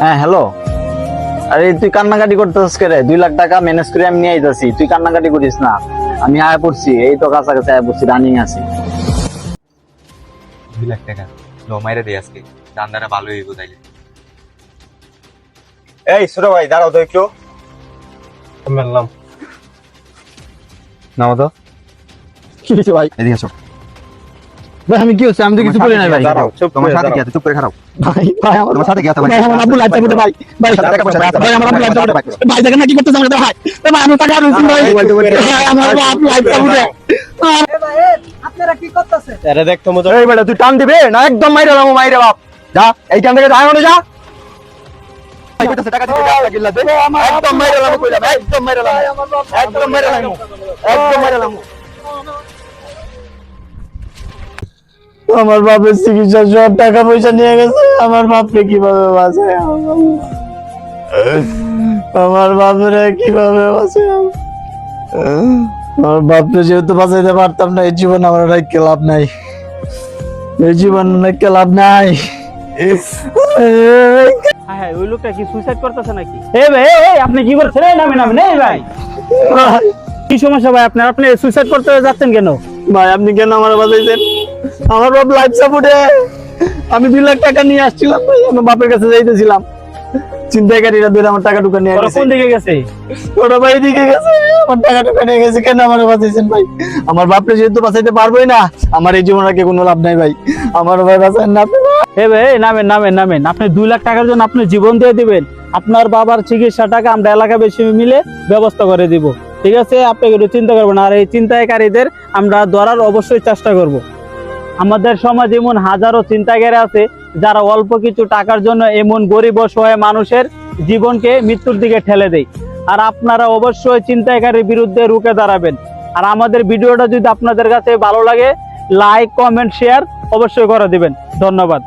হ্যাঁ হ্যালো, আরে তুই কান্নাকাটি করতেছিস কে রে? 2 লাখ টাকা ম্যানেজ করে আমি নিয়ে আইতাছি, তুই কান্নাকাটি করিস না। আমি আয়া পড়ছি, এই তো কাছাকাছি আয়া পড়ছি, রানিং আছি। 2 লাখ টাকা লো মাইরে দে আজকে, দান্দারা ভালো হইব তাইলে। এই ছোট ভাই দাঁড়াও তো একটু। মেললাম নাও তো। কি হয়েছে ভাই? এদিকে আসো। ভাই আমি কি হচ্ছে? আমি তো কিছু বলি নাই ভাই। দাঁড়াও, চুপ তোমার করে সাথে কি দাঁড়াও। আছে? চুপ করে খারাপ। ভাই ভাই আমার তোমার সাথে কি আছে? ভাই আমার আব্বু লাইট চাপে ভাই। ভাই টাকা পয়সা আছে? ভাই আমার আব্বু লাইট চাপে ভাই। দেখেন না কি করতেছ আমাদের ভাই। ভাই আমি টাকা রইছি ভাই। ভাই আমার আব্বু লাইট চাপে। আপনারা কি করতেছেন? আরে দেখ তো মতো। এই বেটা তুই টান দিবে না? একদম মাইরা লামু, মাইরা বাপ। যা এইখান থেকে যাই যা। ভাই কইতাছে টাকা দিতে টাকা লাগিলা দে। একদম মাইরা লামু কইলাম, একদম মাইরা লামু। একদম মাইরা লামু। একদম মাইরা লামু। আমার বাপের চিকিৎসার সব টাকা পয়সা নিয়ে গেছে, আমার বাপকে কিভাবে বাঁচায়? আমার বাপের কিভাবে বাঁচায়? আমার বাপকে যেহেতু বাঁচাইতে পারতাম না, এই জীবন আমার রাখতে লাভ নাই, এই জীবন রাখতে লাভ নাই। হ্যাঁ ওই লোকটা কি সুইসাইড করতেছে নাকি? এই ভাই এই আপনি কি করছেন? এই নামে নামে এই ভাই কি সমস্যা ভাই আপনার? আপনি সুইসাইড করতে যাচ্ছেন কেন? ভাই আপনি কেন আমার বাঁচাইছেন? আমার বাপ লাইফ সাপোর্টে, আমি 2 লাখ টাকা নিয়ে আসছিলাম ভাই, আমার বাপের কাছে যাইতেছিলাম, চিন্তাকারীরা ধরে আমার টাকা টুকা নিয়ে ওরা গেছে। কোন দিকে গেছে? ওরা ভাই দিকে গেছে, আমার টাকা টুকা নিয়ে গেছে। কেন আমার বাঁচাইছেন ভাই? আমার বাপরে যেহেতু বাঁচাইতে পারবোই না, আমার এই জীবন রাখে কোনো লাভ নাই ভাই। আমার ভাই বাঁচান না আপনি। এই ভাই এই নামেন নামেন নামেন। আপনি 2 লাখ টাকার জন্য আপনি জীবন দিয়ে দিবেন? আপনার বাবার চিকিৎসা টাকা আমরা এলাকাবাসী মিলে ব্যবস্থা করে দিব, ঠিক আছে? আপনি একটু চিন্তা করবেন, আর এই চিন্তাকারীদের আমরা ধরার অবশ্যই চেষ্টা করব। আমাদের সমাজে এমন হাজারো চিন্তাকারী আছে যারা অল্প কিছু টাকার জন্য এমন গরিব অসহায় মানুষের জীবনকে মৃত্যুর দিকে ঠেলে দেয়। আর আপনারা অবশ্যই চিন্তাকারীর বিরুদ্ধে রুখে দাঁড়াবেন। আর আমাদের ভিডিওটা যদি আপনাদের কাছে ভালো লাগে, লাইক কমেন্ট শেয়ার অবশ্যই করে দিবেন। ধন্যবাদ।